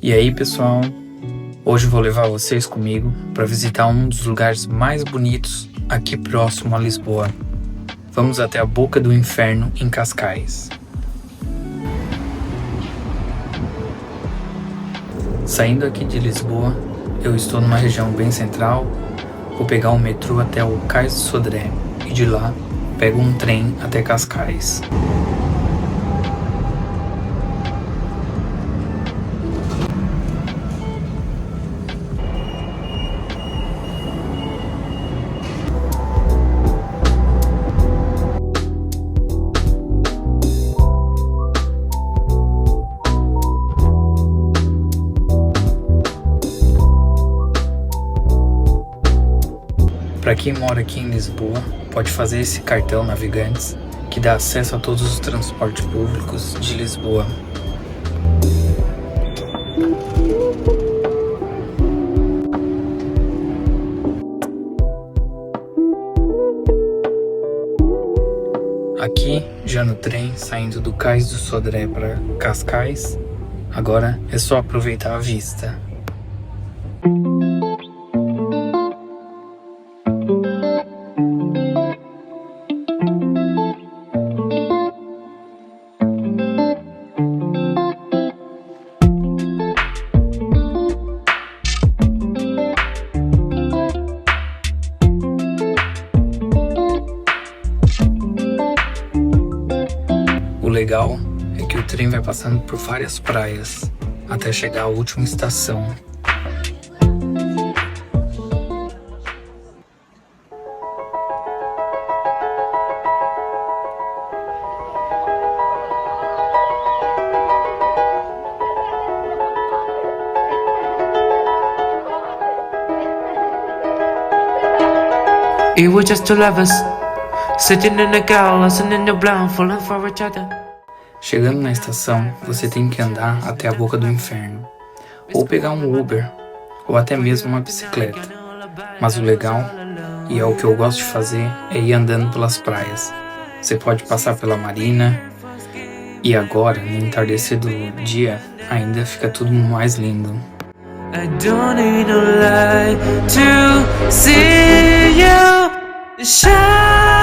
E aí pessoal, hoje vou levar vocês comigo para visitar um dos lugares mais bonitos aqui próximo a Lisboa. Vamos até a Boca do Inferno em Cascais. Saindo aqui de Lisboa, eu estou numa região bem central. Vou pegar um metrô até o Cais do Sodré e de lá pego um trem até Cascais. Para quem mora aqui em Lisboa, pode fazer esse cartão Navegantes, que dá acesso a todos os transportes públicos de Lisboa. Aqui, já no trem, saindo do Cais do Sodré para Cascais, agora é só aproveitar a vista. O legal é que o trem vai passando por várias praias até chegar à última estação. It was just two lovers sitting in a car, listening to brown, falling for each other. Chegando na estação, você tem que andar até a Boca do Inferno, ou pegar um Uber, ou até mesmo uma bicicleta. Mas o legal, e é o que eu gosto de fazer, é ir andando pelas praias. Você pode passar pela marina, e agora, no entardecer do dia, ainda fica tudo mais lindo. I don't need no light to see you shine.